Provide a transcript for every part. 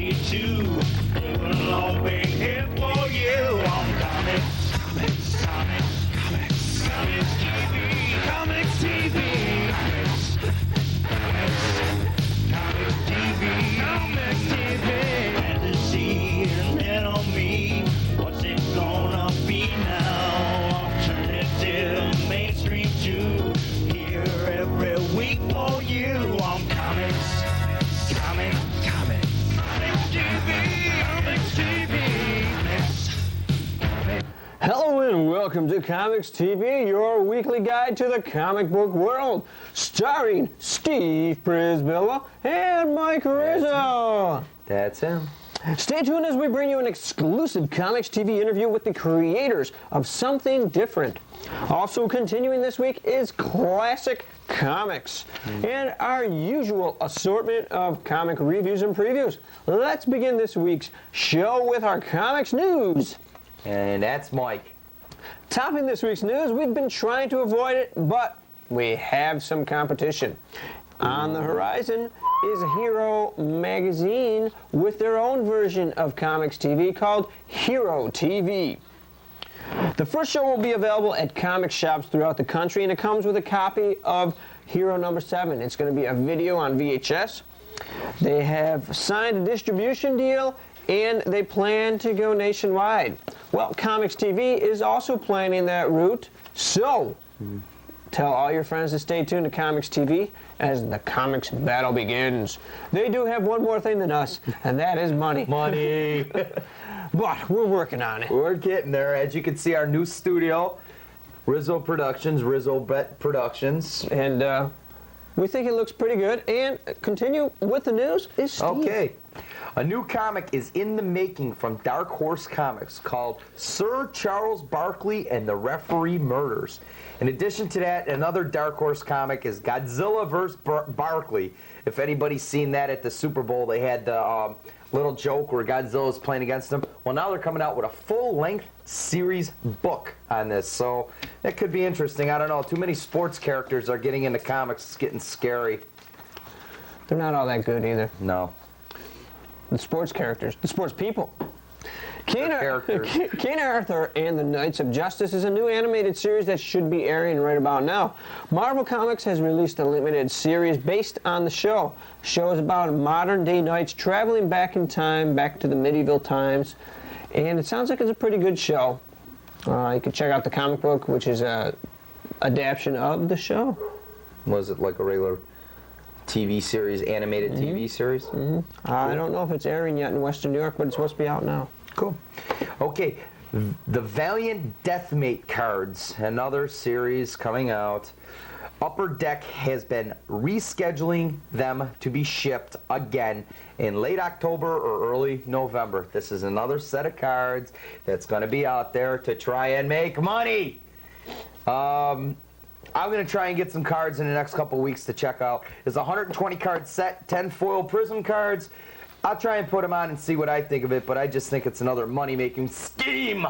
me too. It will all be here for you on Comics TV, Comics TV, Comics TV, fantasy and little me. What's it gonna be now? Alternative, mainstream too. Here every week for you on Comics TV. Hello and welcome to Comics TV, your weekly guide to the comic book world, starring Steve Przybyla and Mike Rizzo. That's him. Stay tuned as we bring you an exclusive Comics TV interview with the creators of Something Different. Also continuing this week is Classic Comics and our usual assortment of comic reviews and previews. Let's begin this week's show with our comics news. And that's Mike. Topping this week's news, we've been trying to avoid it, but we have some competition. On the horizon is Hero Magazine with their own version of Comics TV called Hero TV. The first show will be available at comic shops throughout the country, and it comes with a copy of Hero number 7. It's going to be a video on VHS. They have signed a distribution deal, and they plan to go nationwide. Well, Comics TV is also planning that route, so tell all your friends to stay tuned to Comics TV as the comics battle begins. They do have one more thing than us, and that is money. Money. But we're working on it. We're getting there. As you can see, our new studio, Rizzo Productions, Rizzo Bett Productions. And we think it looks pretty good. And continue with the news is Steve. Okay. A new comic is in the making from Dark Horse Comics called Sir Charles Barkley and the Referee Murders. In addition to that, another Dark Horse comic is Godzilla vs. Barkley. If anybody's seen that at the Super Bowl, they had the little joke where Godzilla's playing against him. Well, now they're coming out with a full-length series book on this, so that could be interesting. I don't know. Too many sports characters are getting into comics. It's getting scary. They're not all that good either. No. The sports characters, the sports people. King Arthur and the Knights of Justice is a new animated series that should be airing right about now. Marvel Comics has released a limited series based on the show. The show is about modern-day knights traveling back in time, back to the medieval times, and it sounds like it's a pretty good show. You can check out the comic book, which is a adaptation of the show. Was it like a regular TV series, animated TV series? Cool. I don't know if it's airing yet in Western New York, but it's supposed to be out now. Cool. Okay, the Valiant Deathmate cards, another series coming out. Upper Deck has been rescheduling them to be shipped again in late October or early November. This is another set of cards that's going to be out there to try and make money. I'm going to try and get some cards in the next couple weeks to check out. It's a 120 card set, 10 foil prism cards. I'll try and put them on and see what I think of it, but I just think it's another money-making scheme.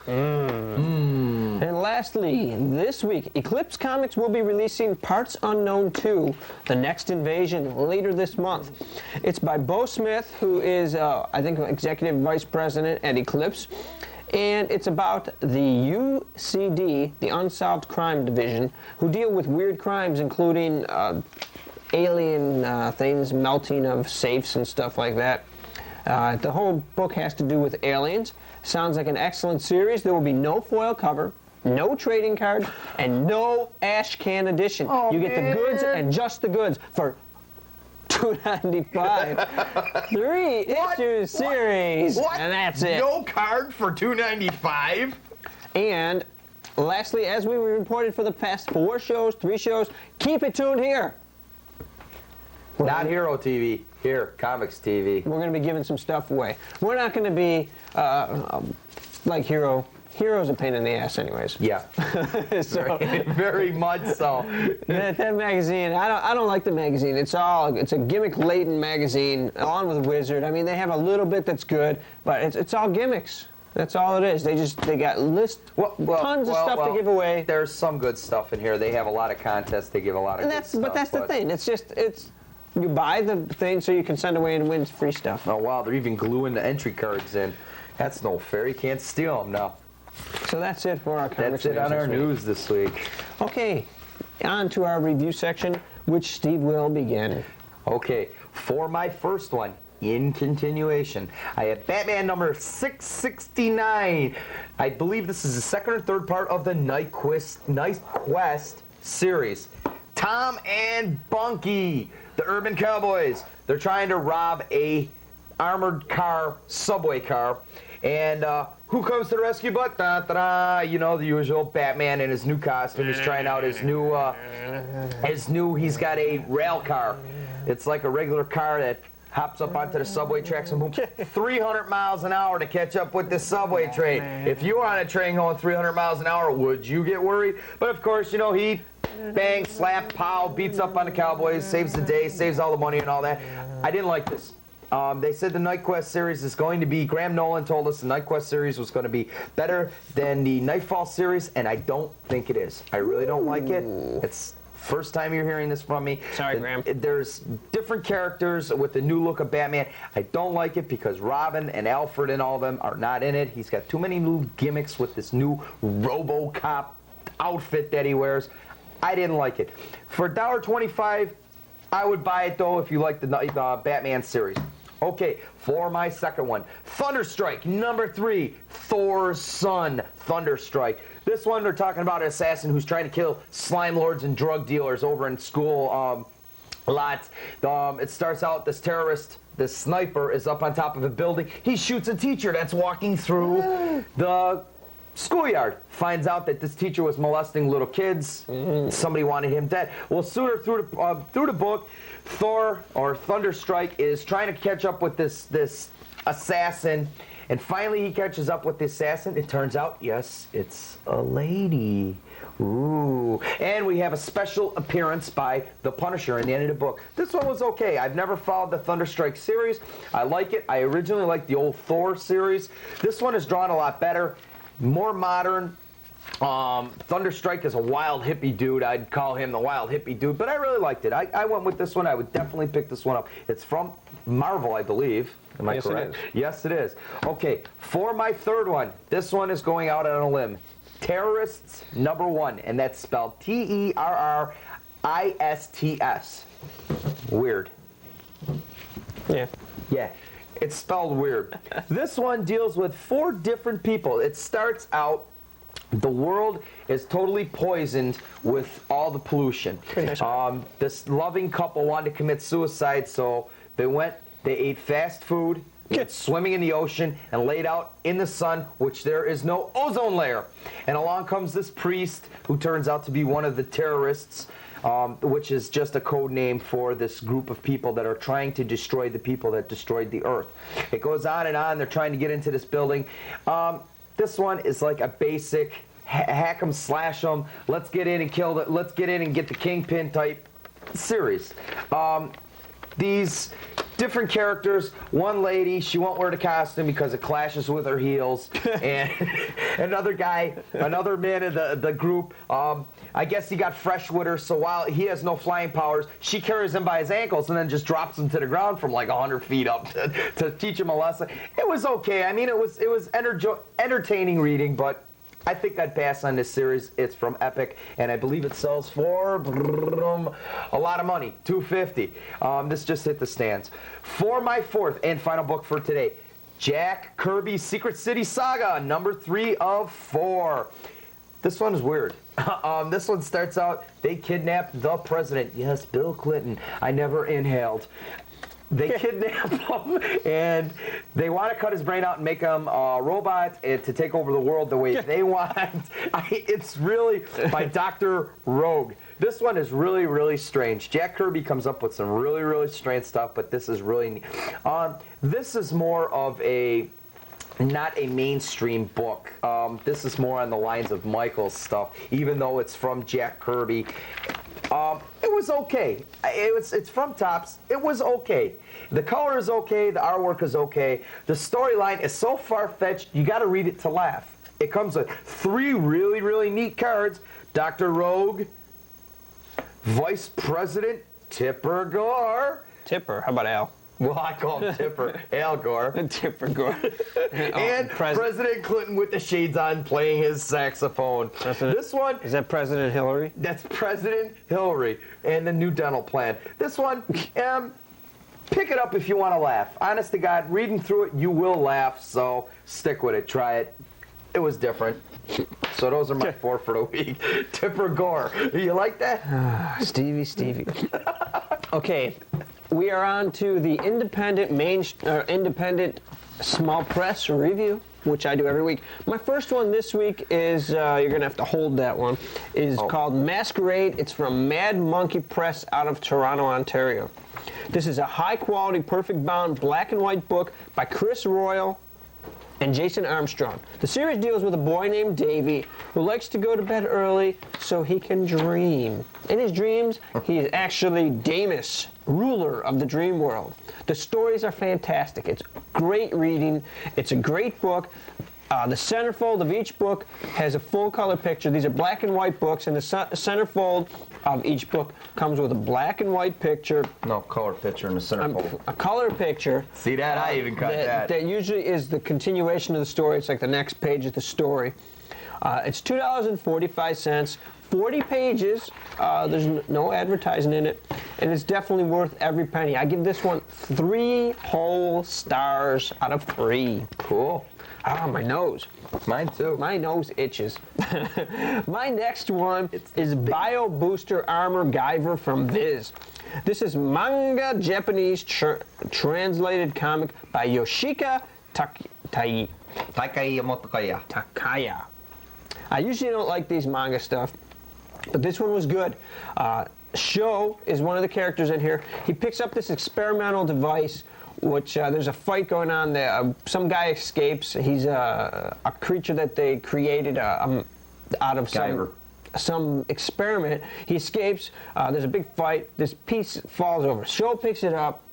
And lastly, this week, Eclipse Comics will be releasing Parts Unknown 2, The Next Invasion, later this month. It's by Bo Smith, who is, I think, Executive Vice President at Eclipse. And it's about the UCD, the Unsolved Crime Division, who deal with weird crimes, including alien things, melting of safes and stuff like that. The whole book has to do with aliens. Sounds like an excellent series. There will be no foil cover, no trading card, and no ash can edition. Oh, you get the goods and just the goods for $2.95. 3-issue series. What? And that's it. No card for $2.95? And lastly, as we reported for the past 3 shows, keep it tuned here. Not Hero TV. Here, Comics TV. We're going to be giving some stuff away. We're not going to be like Hero. Hero's a pain in the ass anyways. Yeah. So, very much so. that magazine, I don't like the magazine. It's a gimmick-laden magazine, on with Wizard. I mean, they have a little bit that's good, but it's all gimmicks. That's all it is. They got tons of stuff to give away. There's some good stuff in here. They have a lot of contests. They give a lot of good stuff. But that's the thing. It's You buy the thing so you can send away and win free stuff. Oh, wow, they're even gluing the entry cards in. That's no fair. You can't steal them now. So that's it for our comics. That's it on news our this week. news this week. Okay, on to our review section, which Steve will begin. Okay, for my first one, in continuation, I have Batman number 669. I believe this is the second or third part of the Night Quest series. Tom and Bunky, the urban cowboys, they're trying to rob a armored car, subway car, and who comes to the rescue but you know, the usual Batman in his new costume. He's trying out his new he's got a rail car. It's like a regular car that hops up onto the subway tracks and boom, 300 miles an hour to catch up with the subway train. If you were on a train going 300 miles an hour, would you get worried? But of course, you know, he bang, slap, pow, beats up on the cowboys, saves the day, saves all the money and all that. I didn't like this. They said the Night Quest series is going to be, Graham Nolan told us the Night Quest series was going to be better than the Nightfall series, and I don't think it is. I really don't like it. It's first time you're hearing this from me. Sorry, Graham. There's different characters with the new look of Batman. I don't like it because Robin and Alfred and all of them are not in it. He's got too many new gimmicks with this new RoboCop outfit that he wears. I didn't like it. For $1.25, I would buy it though if you like the Batman series. Okay, for my second one, Thunderstrike, number 3, Thor's son, Thunderstrike. This one, they're talking about an assassin who's trying to kill slime lords and drug dealers over in school lots. It starts out, this terrorist, this sniper, is up on top of a building. He shoots a teacher that's walking through the schoolyard. Finds out that this teacher was molesting little kids. Somebody wanted him dead. Well, sooner through the book, Thor, or Thunderstrike, is trying to catch up with this assassin, and finally he catches up with the assassin. It turns out, yes, it's a lady. Ooh. And we have a special appearance by the Punisher in the end of the book. This one was okay. I've never followed the Thunderstrike series. I like it. I originally liked the old Thor series. This one is drawn a lot better, more modern. Thunderstrike is a wild hippie dude. I'd call him the wild hippie dude, but I really liked it. I went with this one. I would definitely pick this one up. It's from Marvel, I believe. Am I correct? It is. Yes, it is. Okay, for my third one, this one is going out on a limb. Terrorists number 1, and that's spelled Terrists. Weird. Yeah. Yeah, it's spelled weird. This one deals with 4 different people. It starts out, the world is totally poisoned with all the pollution. This loving couple wanted to commit suicide, so they ate fast food, went swimming in the ocean, and laid out in the sun, which there is no ozone layer. And along comes this priest, who turns out to be one of the terrorists, which is just a code name for this group of people that are trying to destroy the people that destroyed the earth. It goes on and on. They're trying to get into this building. This one is like a basic hack 'em, slash 'em, let's get in and kill it, let's get in and get the kingpin type series. These different characters, one lady, she won't wear the costume because it clashes with her heels, and another guy, another man in the group, I guess he got fresh with her, so while he has no flying powers, she carries him by his ankles and then just drops him to the ground from like 100 feet up to teach him a lesson. It was okay. I mean, it was entertaining reading, but I think I'd pass on this series. It's from Epic, and I believe it sells for a lot of money, $250. This just hit the stands. For my fourth and final book for today, Jack Kirby's Secret City Saga, number 3 of 4. This one is weird. This one starts out, they kidnapped the president. Yes, Bill Clinton. I never inhaled. They kidnap him, and they want to cut his brain out and make him a robot and to take over the world the way they want. It's really by Dr. Rogue. This one is really, really strange. Jack Kirby comes up with some really, really strange stuff, but this is really neat. This is more of not a mainstream book. This is more on the lines of Michael's stuff, even though it's from Jack Kirby. It was okay. It's from Topps. It was okay. The color is okay. The artwork is okay. The storyline is so far-fetched, you got to read it to laugh. It comes with 3 really, really neat cards. Dr. Rogue, Vice President Tipper Gore, Tipper. How about Al? Well, I call him Tipper. Al Gore. Tipper Gore. And President Clinton with the shades on playing his saxophone. This one... Is that President Hillary? That's President Hillary and the new dental plan. This one, pick it up if you want to laugh. Honest to God, reading through it, you will laugh, so stick with it. Try it. It was different. So those are my 4 for the week. Tipper Gore. You like that? Stevie. Okay, we are on to the independent small press review, which I do every week. My first one this week is, you're going to have to hold that one, is called Masquerade. It's from Mad Monkey Press out of Toronto, Ontario. This is a high-quality, perfect-bound black and white book by Chris Royal and Jason Armstrong. The series deals with a boy named Davy who likes to go to bed early so he can dream. In his dreams, he is actually Damus, ruler of the dream world. The stories are fantastic. It's great reading. It's a great book. The centerfold of each book has a full color picture. These are black and white books, and the centerfold of each book comes with a black and white picture. No, color picture in the centerfold. A color picture. See that? I even cut that. That usually is the continuation of the story. It's like the next page of the story. It's $2.45, 40 pages. There's no advertising in it, and it's definitely worth every penny. I give this one 3 whole stars out of 3. Cool. Ah, my nose. Mine too. My nose itches. My next one is Bio Booster Armor Guyver from Viz. This is manga Japanese translated comic by Yoshika Takaya. I usually don't like these manga stuff, but this one was good. Sho is one of the characters in here. He picks up this experimental device, which there's a fight going on there. Some guy escapes. He's a creature that they created out of some experiment. He escapes. There's a big fight. This piece falls over. Sho picks it up.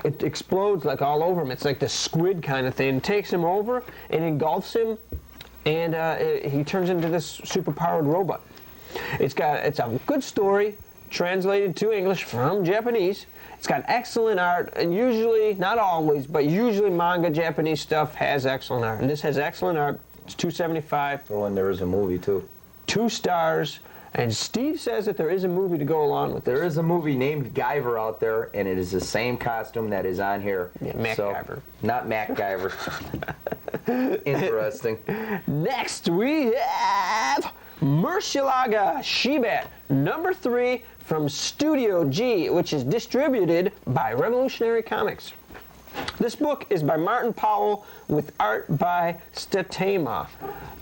It explodes like all over him. It's like the squid kind of thing. It takes him over and engulfs him, and he turns into this super-powered robot. It's a good story, translated to English from Japanese. It's got excellent art, and usually, not always, but usually manga Japanese stuff has excellent art. And this has excellent art. It's $2.75. Throw in there is a movie too. 2 stars. And Steve says that there is a movie to go along with this. There is a movie named Guyver out there, and it is the same costume that is on here. Yeah, MacGyver. Not MacGyver. Interesting. Next, we have Murcielago Shibat, number 3 from Studio G, which is distributed by Revolutionary Comics. This book is by Martin Powell with art by Statema.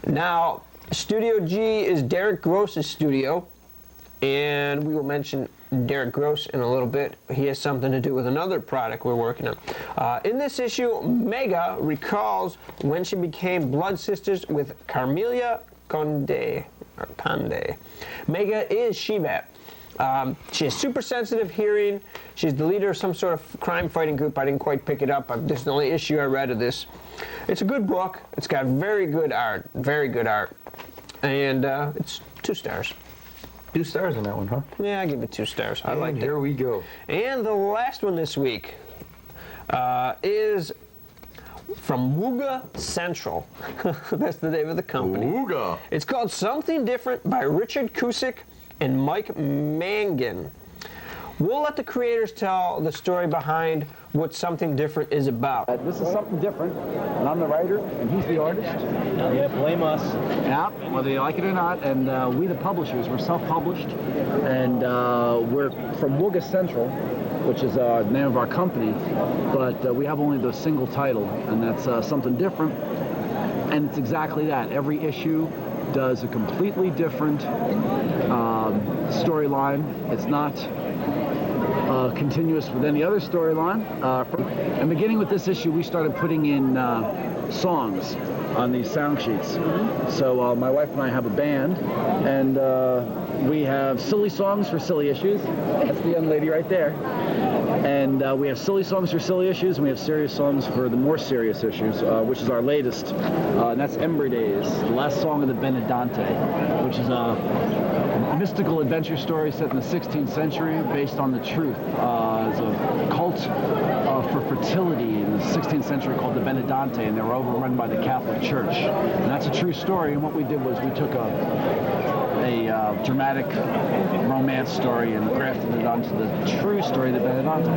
Now, Studio G is Derek Gross's studio, and we will mention Derek Gross in a little bit. He has something to do with another product we're working on. In this issue, Mega recalls when she became blood sisters with Carmelia Conde. Mega is Shibat. She has super sensitive hearing. She's the leader of some sort of crime fighting group. I didn't quite pick it up. This is the only issue I read of this. It's a good book. It's got very good art. And it's 2 stars. 2 stars on that one, huh? Yeah, I give it 2 stars. I like it. Here we go. And the last one this week is from Wooga Central. That's the name of the company. Wooga. It's called Something Different by Richard Cusick and Mike Mangan. We'll let the creators tell the story behind what Something Different is about. This is Something Different, and I'm the writer, and he's the artist. Yeah, blame us. Yeah, whether you like it or not, and we the publishers, we're self-published, and we're from Wooga Central, which is the name of our company, but we have only the single title, and that's Something Different, and it's exactly that. Every issue does a completely different storyline. It's not continuous with any other storyline. And beginning with this issue, we started putting in songs on these sound sheets. So my wife and I have a band, and we have silly songs for silly issues. That's the young lady right there. And we have silly songs for silly issues, and we have serious songs for the more serious issues, which is our latest. And that's Ember Days, the last song of the Benedante, which is a mystical adventure story set in the 16th century based on the truth. It's a cult for fertility in the 16th century called the Benedante, and they were overrun by the Catholic Church. And that's a true story, and what we did was we took a dramatic romance story and grafted it onto the true story of the Benedante.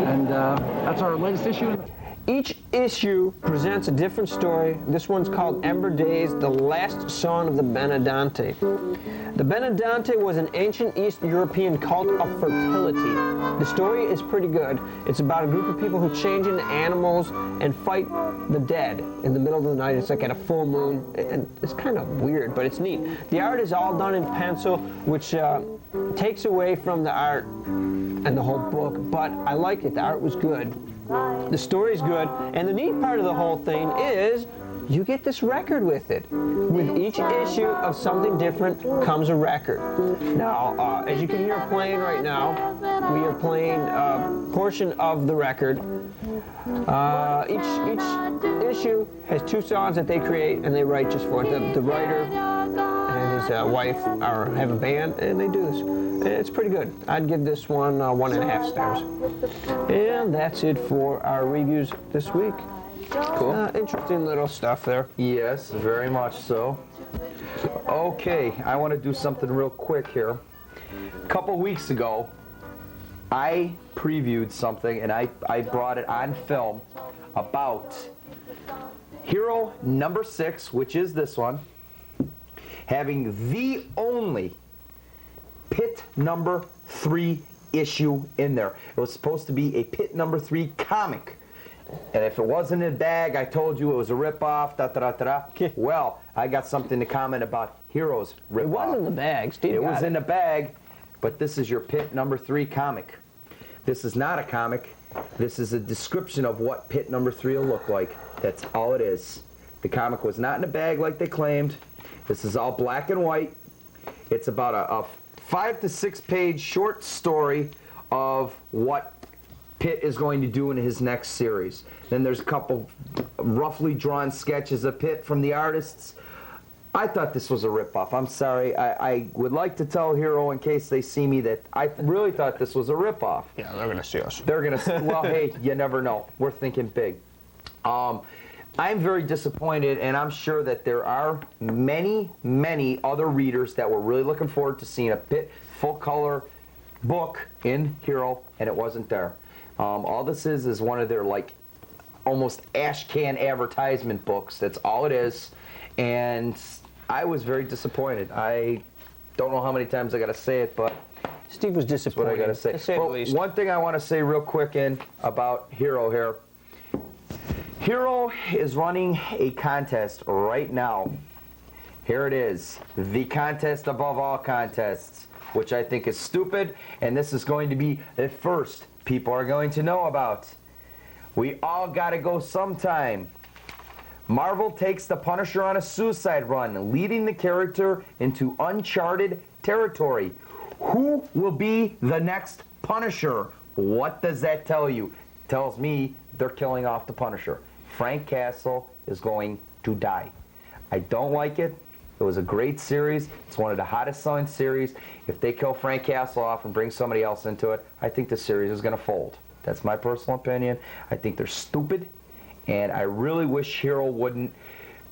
And that's our latest issue. Each issue presents a different story. This one's called Ember Days, the last song of the Benedante. The Benedante was an ancient East European cult of fertility. The story is pretty good. It's about a group of people who change into animals and fight the dead in the middle of the night. It's like at a full moon, and it's kind of weird, but it's neat. The art is all done in pencil, which takes away from the art and the whole book, but I like it. The art was good. The story's good, and the neat part of the whole thing is you get this record with it. With each issue of something different comes a record. Now, as you can hear playing right now, we are playing a portion of the record. Each issue has 2 songs that they create and they write just for it. The writer and his wife have a band, and they do this. And it's pretty good. I'd give this one 1.5 stars. And that's it for our reviews this week. Cool. Interesting little stuff there. Yes, very much so. Okay, I want to do something real quick here. A couple weeks ago, I previewed something, and I brought it on film about Hero number 6, which is this one, having the only Pit number 3 issue in there. It was supposed to be a Pit number 3 comic. And if it wasn't in a bag, I told you it was a ripoff, da-da-da-da-da. Well, I got something to comment about Hero's ripoff. It was in the bag, Steve. It was in the bag, but this is your Pit number 3 comic. This is not a comic. This is a description of what Pit number 3 will look like. That's all it is. The comic was not in a bag like they claimed. This is all black and white. It's about a 5 to 6 page short story of what Pitt is going to do in his next series. Then there's a couple roughly drawn sketches of Pitt from the artists. I thought this was a ripoff. I'm sorry. I would like to tell Hero, in case they see me, that I really thought this was a ripoff. Yeah, they're going to see us. They're going to, well, hey, you never know. We're thinking big. I'm very disappointed, and I'm sure that there are many, many other readers that were really looking forward to seeing a Pitt full-color book in Hero, and it wasn't there. All this is one of their, like, almost ash can advertisement books. That's all it is, and I was very disappointed. I don't know how many times I got to say it, but Steve was disappointed. that's what I got to say. To say the least. One thing I want to say real quick about Hero here. Hero is running a contest right now. Here it is, the contest above all contests, which I think is stupid, and this is going to be the first people are going to know about. We all got to go sometime. Marvel takes the Punisher on a suicide run, leading the character into uncharted territory. Who will be the next Punisher? What does that tell you? It tells me they're killing off the Punisher. Frank Castle is going to die. I don't like it. It was a great series. It's one of the hottest selling series. If they kill Frank Castle off and bring somebody else into it, I think the series is going to fold. That's my personal opinion. I think they're stupid, and I really wish Hero wouldn't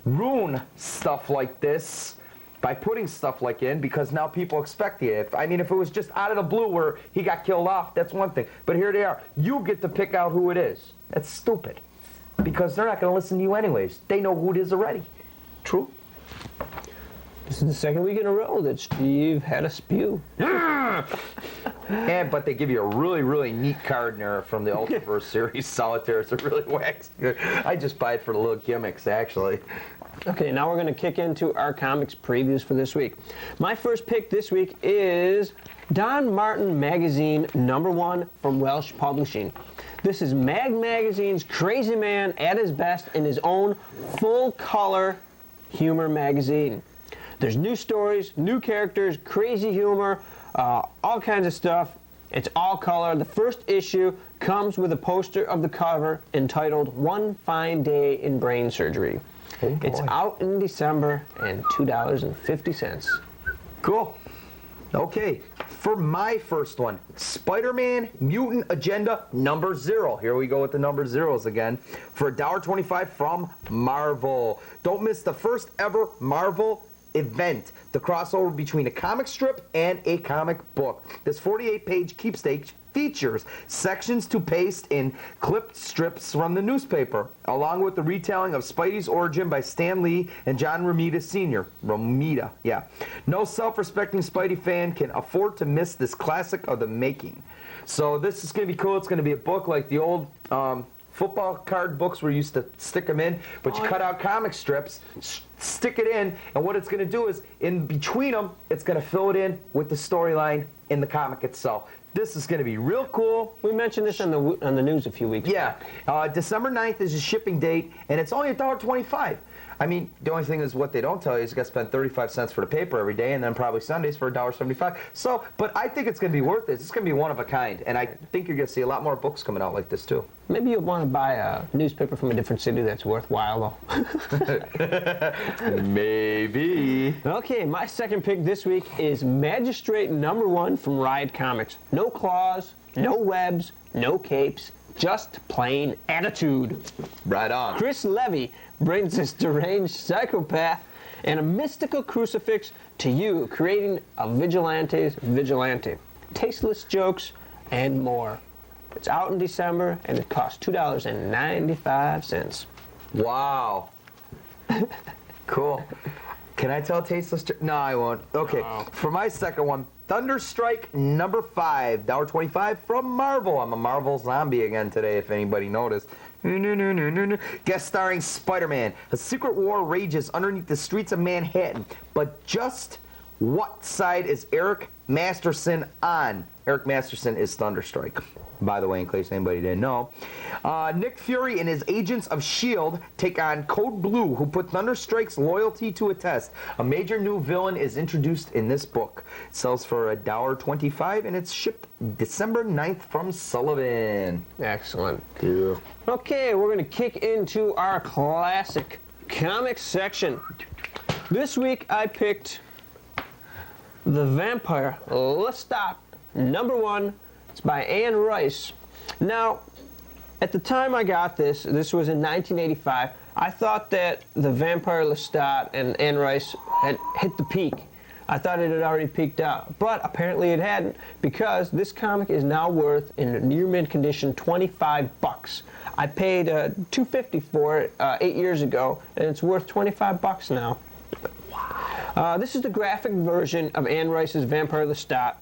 ruin stuff like this by putting stuff like in, because now people expect it. If it was just out of the blue where he got killed off, that's one thing. But here they are. You get to pick out who it is. That's stupid, because they're not going to listen to you anyways. They know who it is already. True? This is the second week in a row that Steve had a spew. But they give you a really, really neat card in there from the Ultraverse series. Solitaire. It's a really wax. I just buy it for the little gimmicks, actually. Okay, now we're going to kick into our comics previews for this week. My first pick this week is Don Martin Magazine #1 from Welsh Publishing. This is Mag Magazine's crazy man at his best in his own full-color humor magazine. There's new stories, new characters, crazy humor, all kinds of stuff. It's all color. The first issue comes with a poster of the cover entitled One Fine Day in Brain Surgery. Oh, it's out in December and $2.50. Cool. Okay, for my first one, Spider-Man Mutant Agenda #0. Here we go with the number zeros again. For $1.25 from Marvel. Don't miss the first ever Marvel event, the crossover between a comic strip and a comic book. This 48-page keepsake features sections to paste in clipped strips from the newspaper, along with the retelling of Spidey's origin by Stan Lee and John Romita Sr. Romita, yeah. No self-respecting Spidey fan can afford to miss this classic of the making. So this is going to be cool. It's going to be a book like the old football card books where you used to stick them in, but you cut out comic strips, stick it in, and what it's going to do is, in between them, it's going to fill it in with the storyline in the comic itself. This is going to be real cool. We mentioned this on the news a few weeks ago. Yeah. December 9th is the shipping date, and it's only $1.25. I mean, the only thing is what they don't tell you is you got to spend 35 cents for the paper every day, and then probably Sundays for $1.75. So, but I think it's going to be worth it. It's going to be one of a kind, and I think you're going to see a lot more books coming out like this too. Maybe you'll want to buy a newspaper from a different city that's worthwhile, though. Maybe. Okay, my second pick this week is Magistrate #1 from Riot Comics. No claws, no webs, no capes, just plain attitude. Right on. Chris Levy brings this deranged psychopath and a mystical crucifix to you, creating a vigilante's vigilante. Tasteless jokes and more. It's out in December, and it costs $2.95. Wow. Cool. Can I tell tasteless joke? No, I won't. Okay, for my second one, Thunderstrike #5, $1.25 from Marvel. I'm a Marvel zombie again today, if anybody noticed. Guest starring Spider-Man. A secret war rages underneath the streets of Manhattan, but just what side is Eric Masterson on? Eric Masterson is Thunderstrike, by the way, in case anybody didn't know. Nick Fury and his agents of S.H.I.E.L.D. take on Code Blue, who put Thunderstrike's loyalty to a test. A major new villain is introduced in this book. It sells for $1.25, and it's shipped December 9th from Sullivan. Excellent. Yeah. Okay, we're going to kick into our classic comics section. This week I picked The Vampire Lestat #1. It's by Anne Rice. Now, at the time I got this was in 1985, I thought that The Vampire Lestat and Anne Rice had hit the peak. I thought it had already peaked out, but apparently it hadn't, because this comic is now worth, in near mint condition, $25. I paid $2.50 for it 8 years ago, and it's worth $25 now. This is the graphic version of Anne Rice's Vampire Lestat.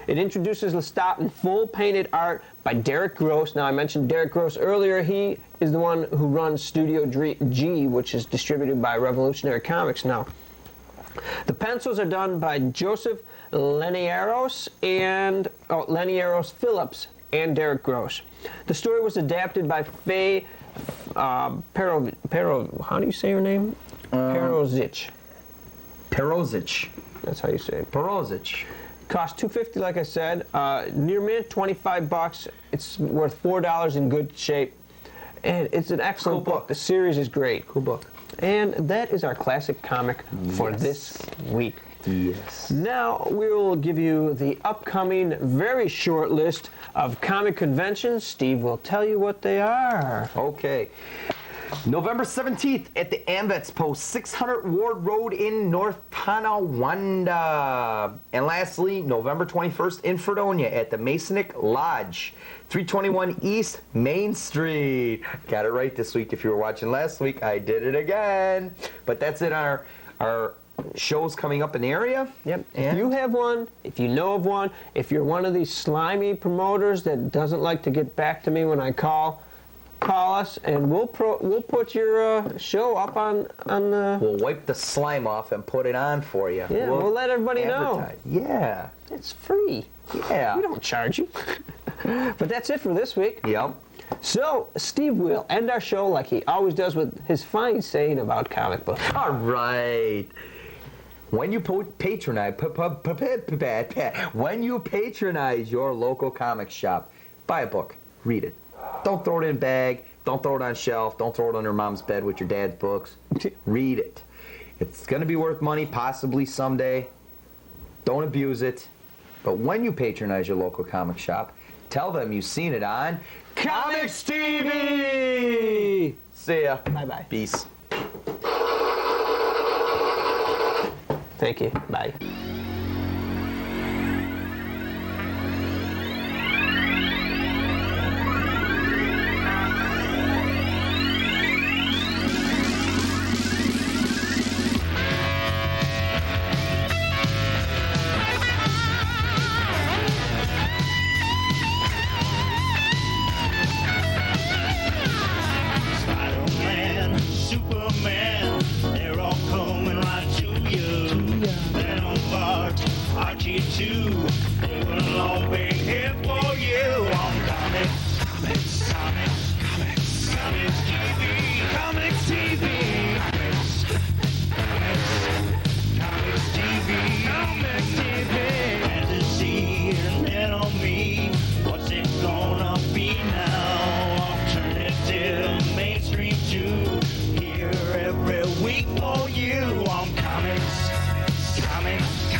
It introduces Lestat in full painted art by Derek Gross. Now, I mentioned Derek Gross earlier. He is the one who runs Studio G, which is distributed by Revolutionary Comics now. The pencils are done by Joseph Leniaros Phillips and Derek Gross. The story was adapted by Faye how do you say her name? Perozich. That's how you say it. Perozich. Cost $2.50, like I said. Near mint, $25. It's worth $4 in good shape. And it's an excellent book. The series is great. Cool book. And that is our classic comic for this week. Yes. Now we will give you the upcoming very short list of comic conventions. Steve will tell you what they are. Okay. November 17th at the Amvets Post, 600 Ward Road in North Tonawanda. And lastly, November 21st in Fredonia at the Masonic Lodge, 321 East Main Street. Got it right this week. If you were watching last week, I did it again. But that's it, our shows coming up in the area. Yep. If you have one, if you know of one, if you're one of these slimy promoters that doesn't like to get back to me when I call us, and we'll put your show up on the... We'll wipe the slime off and put it on for you. Yeah, we'll let everybody know. Yeah. It's free. Yeah. We don't charge you. But that's it for this week. Yep. So, Steve will end our show like he always does with his fine saying about comic books. All right. When you patronize your local comic shop, buy a book, read it. Don't throw it in a bag, don't throw it on a shelf, don't throw it under mom's bed with your dad's books. Read it. It's going to be worth money possibly someday. Don't abuse it. But when you patronize your local comic shop, tell them you've seen it on COMX-TV! See ya. Bye-bye. Peace. Thank you. Bye. Spider-Man, Superman, they're all coming right to you. Venom, Bart, Archie too, they will all be